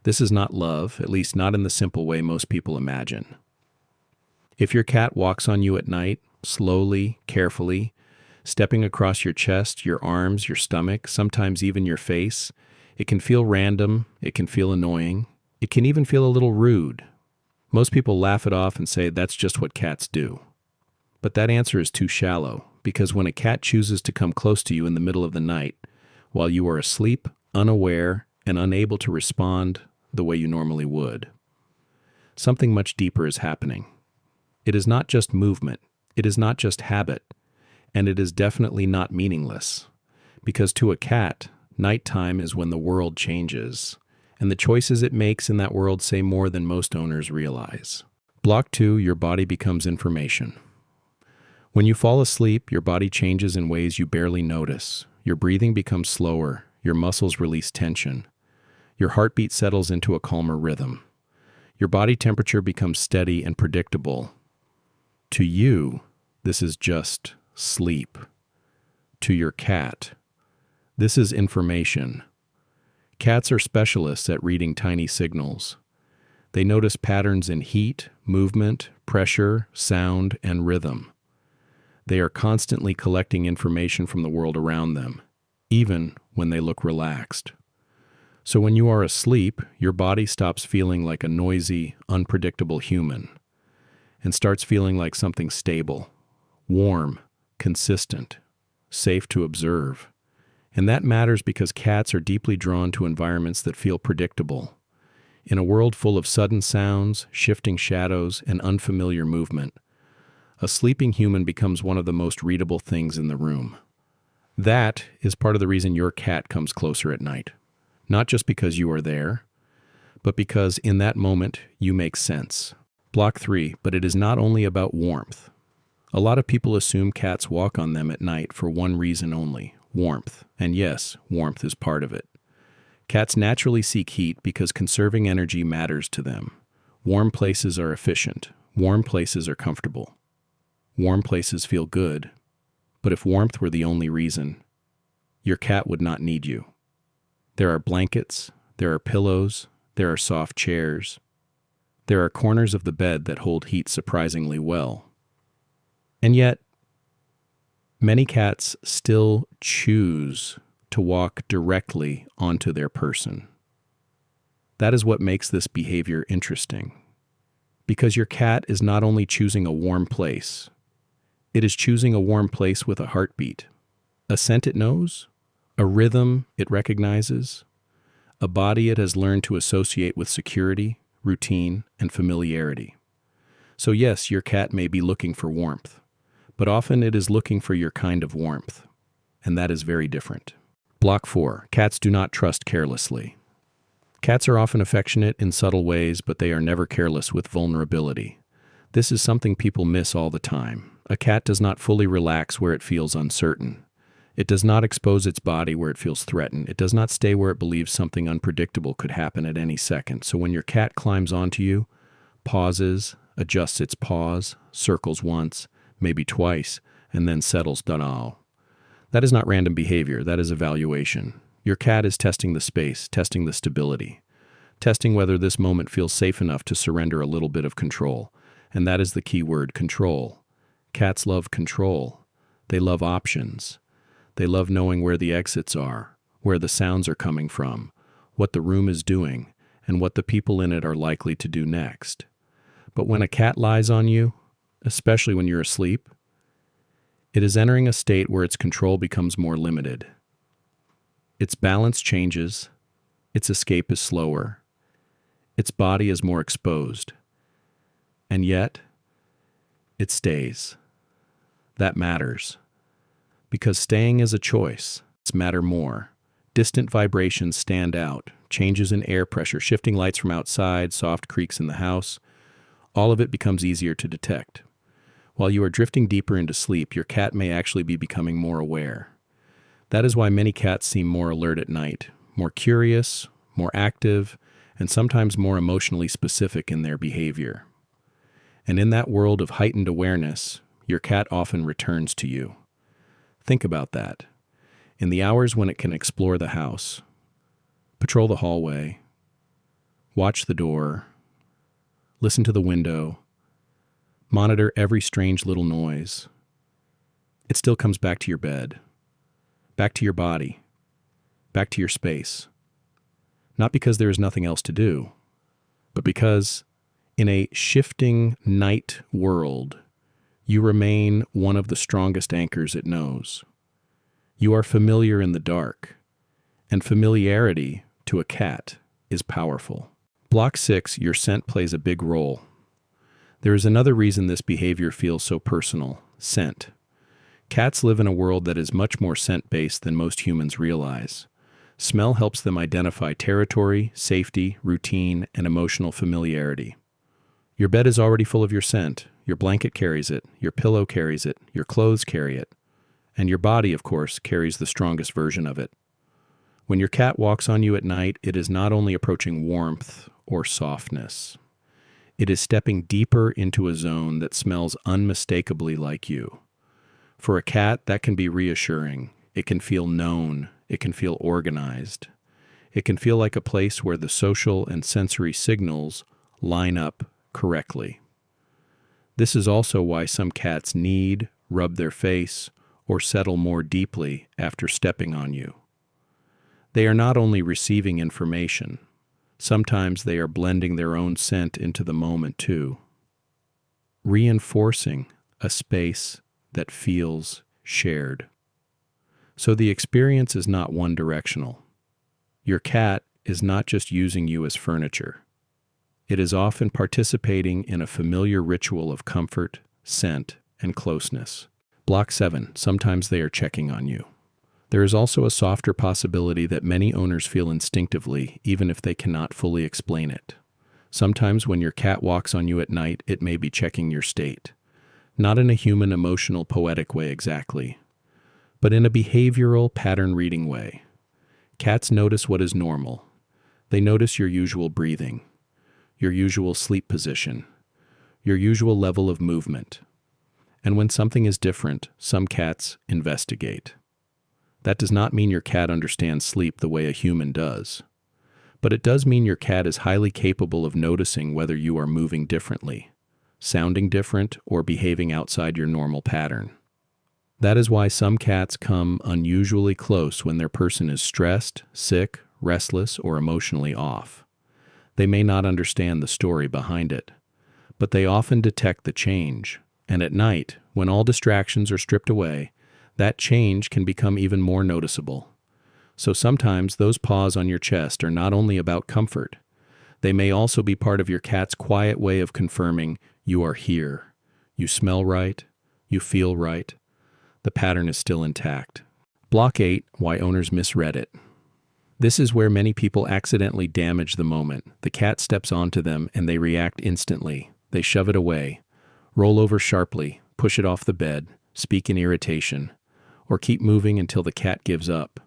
This is not love, at least not in the simple way most people imagine. If your cat walks on you at night, slowly, carefully, stepping across your chest, your arms, your stomach, sometimes even your face, it can feel random, it can feel annoying, it can even feel a little rude. Most people laugh it off and say that's just what cats do. But that answer is too shallow, because when a cat chooses to come close to you in the middle of the night, while you are asleep, unaware, and unable to respond the way you normally would, something much deeper is happening. It is not just movement, it is not just habit, and it is definitely not meaningless. Because to a cat, nighttime is when the world changes, and the choices it makes in that world say more than most owners realize. Block 2, your body becomes information. When you fall asleep, your body changes in ways you barely notice. Your breathing becomes slower, your muscles release tension. Your heartbeat settles into a calmer rhythm. Your body temperature becomes steady and predictable. To you, this is just sleep. To your cat, this is information. Cats are specialists at reading tiny signals. They notice patterns in heat, movement, pressure, sound, and rhythm. They are constantly collecting information from the world around them, even when they look relaxed. So when you are asleep, your body stops feeling like a noisy, unpredictable human and starts feeling like something stable, warm, consistent, safe to observe. And that matters because cats are deeply drawn to environments that feel predictable. In a world full of sudden sounds, shifting shadows, and unfamiliar movement, a sleeping human becomes one of the most readable things in the room. That is part of the reason your cat comes closer at night. Not just because you are there, but because in that moment you make sense. Block 3, but it is not only about warmth. A lot of people assume cats walk on them at night for one reason only, warmth. And yes, warmth is part of it. Cats naturally seek heat because conserving energy matters to them. Warm places are efficient. Warm places are comfortable. Warm places feel good. But if warmth were the only reason, your cat would not need you. There are blankets, there are pillows, there are soft chairs. There are corners of the bed that hold heat surprisingly well. And yet, many cats still choose to walk directly onto their person. That is what makes this behavior interesting. Because your cat is not only choosing a warm place, it is choosing a warm place with a heartbeat, a scent it knows, a rhythm it recognizes, a body it has learned to associate with security, routine, and familiarity. So yes, your cat may be looking for warmth, but often it is looking for your kind of warmth, and that is very different. Block 4, cats do not trust carelessly. Cats are often affectionate in subtle ways, but they are never careless with vulnerability. This is something people miss all the time. A cat does not fully relax where it feels uncertain. It does not expose its body where it feels threatened. It does not stay where it believes something unpredictable could happen at any second. So when your cat climbs onto you, pauses, adjusts its paws, circles once, maybe twice, and then settles down. That is not random behavior, that is evaluation. Your cat is testing the space, testing the stability, testing whether this moment feels safe enough to surrender a little bit of control. And that is the key word, control. Cats love control. They love options. They love knowing where the exits are, where the sounds are coming from, what the room is doing, and what the people in it are likely to do next. But when a cat lies on you, especially when you're asleep, it is entering a state where its control becomes more limited. Its balance changes, its escape is slower, its body is more exposed, and yet, it stays. That matters. Because staying is a choice. It's matter more. Distant vibrations stand out. Changes in air pressure, shifting lights from outside, soft creaks in the house. All of it becomes easier to detect. While you are drifting deeper into sleep, your cat may actually be becoming more aware. That is why many cats seem more alert at night, more curious, more active, and sometimes more emotionally specific in their behavior. And in that world of heightened awareness, your cat often returns to you. Think about that. In the hours when it can explore the house, patrol the hallway, watch the door, listen to the window, monitor every strange little noise, it still comes back to your bed, back to your body, back to your space. Not because there is nothing else to do, but because in a shifting night world, you remain one of the strongest anchors it knows. You are familiar in the dark, and familiarity to a cat is powerful. Block 6, your scent plays a big role. There is another reason this behavior feels so personal: scent. Cats live in a world that is much more scent-based than most humans realize. Smell helps them identify territory, safety, routine, and emotional familiarity. Your bed is already full of your scent. Your blanket carries it, your pillow carries it, your clothes carry it, and your body, of course, carries the strongest version of it. When your cat walks on you at night, it is not only approaching warmth or softness. It is stepping deeper into a zone that smells unmistakably like you. For a cat, that can be reassuring. It can feel known. It can feel organized. It can feel like a place where the social and sensory signals line up correctly. This is also why some cats need, rub their face, or settle more deeply after stepping on you. They are not only receiving information, sometimes they are blending their own scent into the moment too, reinforcing a space that feels shared. So the experience is not one-directional. Your cat is not just using you as furniture. It is often participating in a familiar ritual of comfort, scent, and closeness. Block 7, sometimes they are checking on you. There is also a softer possibility that many owners feel instinctively, even if they cannot fully explain it. Sometimes when your cat walks on you at night, it may be checking your state. Not in a human, emotional, poetic way exactly, but in a behavioral, pattern-reading way. Cats notice what is normal. They notice your usual breathing, your usual sleep position, your usual level of movement. And when something is different, some cats investigate. That does not mean your cat understands sleep the way a human does, but it does mean your cat is highly capable of noticing whether you are moving differently, sounding different, or behaving outside your normal pattern. That is why some cats come unusually close when their person is stressed, sick, restless, or emotionally off. They may not understand the story behind it, but they often detect the change, and at night, when all distractions are stripped away, that change can become even more noticeable. So sometimes those paws on your chest are not only about comfort, they may also be part of your cat's quiet way of confirming you are here, you smell right, you feel right, the pattern is still intact. Block 8, why owners misread it. This is where many people accidentally damage the moment. The cat steps onto them and they react instantly. They shove it away, roll over sharply, push it off the bed, speak in irritation, or keep moving until the cat gives up.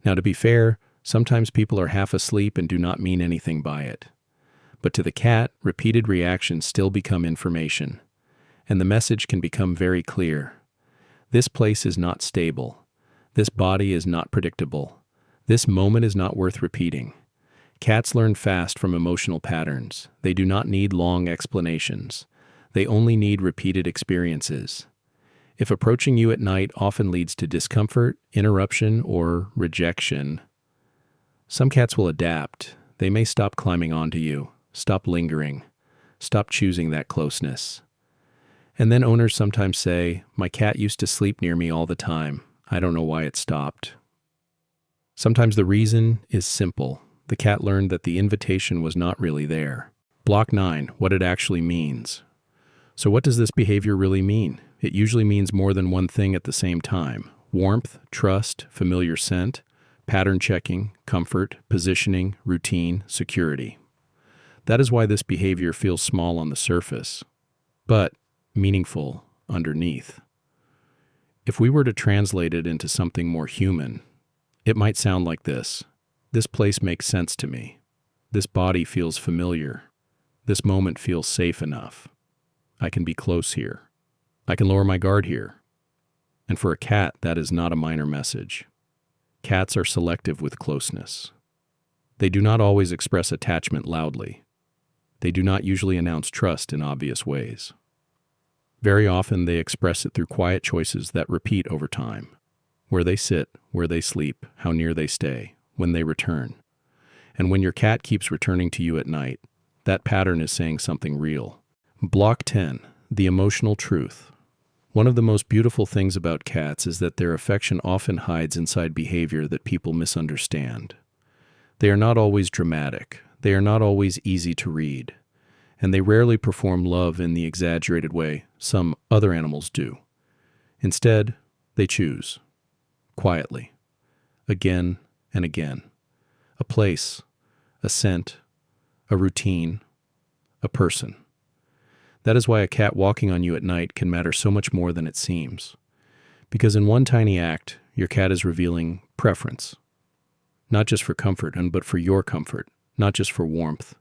Now, to be fair, sometimes people are half asleep and do not mean anything by it. But to the cat, repeated reactions still become information, and the message can become very clear. This place is not stable. This body is not predictable. This moment is not worth repeating. Cats learn fast from emotional patterns. They do not need long explanations. They only need repeated experiences. If approaching you at night often leads to discomfort, interruption, or rejection, some cats will adapt. They may stop climbing onto you, stop lingering, stop choosing that closeness. And then owners sometimes say, "My cat used to sleep near me all the time. I don't know why it stopped." Sometimes the reason is simple. The cat learned that the invitation was not really there. Block 9, what it actually means. So what does this behavior really mean? It usually means more than one thing at the same time. Warmth, trust, familiar scent, pattern checking, comfort, positioning, routine, security. That is why this behavior feels small on the surface, but meaningful underneath. If we were to translate it into something more human, it might sound like this. This place makes sense to me. This body feels familiar. This moment feels safe enough. I can be close here. I can lower my guard here. And for a cat, that is not a minor message. Cats are selective with closeness. They do not always express attachment loudly. They do not usually announce trust in obvious ways. Very often they express it through quiet choices that repeat over time. Where they sit, where they sleep, how near they stay, when they return. And when your cat keeps returning to you at night, that pattern is saying something real. Block 10. The emotional truth. One of the most beautiful things about cats is that their affection often hides inside behavior that people misunderstand. They are not always dramatic. They are not always easy to read. And they rarely perform love in the exaggerated way some other animals do. Instead, they choose. Quietly. Again and again. A place, a scent, a routine, a person. That is why a cat walking on you at night can matter so much more than it seems. Because in one tiny act, your cat is revealing preference. Not just for comfort, but for your comfort. Not just for warmth,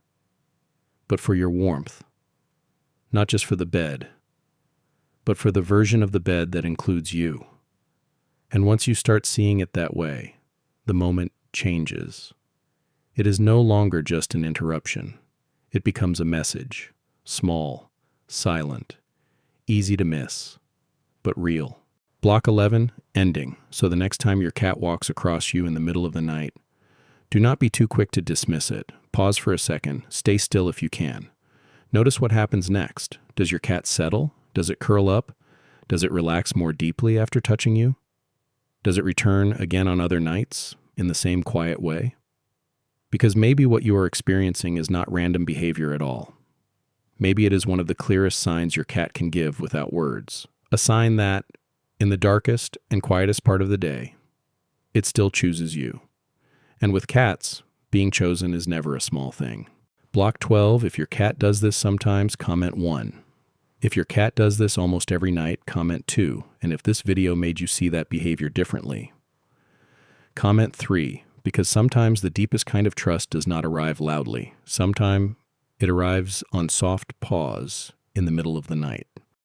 but for your warmth. Not just for the bed, but for the version of the bed that includes you. And once you start seeing it that way, the moment changes. It is no longer just an interruption. It becomes a message, small, silent, easy to miss, but real. Block 11, ending. So the next time your cat walks across you in the middle of the night, do not be too quick to dismiss it. Pause for a second. Stay still if you can. Notice what happens next. Does your cat settle? Does it curl up? Does it relax more deeply after touching you? Does it return again on other nights in the same quiet way? Because maybe what you are experiencing is not random behavior at all. Maybe it is one of the clearest signs your cat can give without words. A sign that, in the darkest and quietest part of the day, it still chooses you. And with cats, being chosen is never a small thing. Block 12, if your cat does this sometimes, comment 1. If your cat does this almost every night, comment 2. And if this video made you see that behavior differently, comment 3. Because sometimes the deepest kind of trust does not arrive loudly. Sometimes it arrives on soft pause in the middle of the night.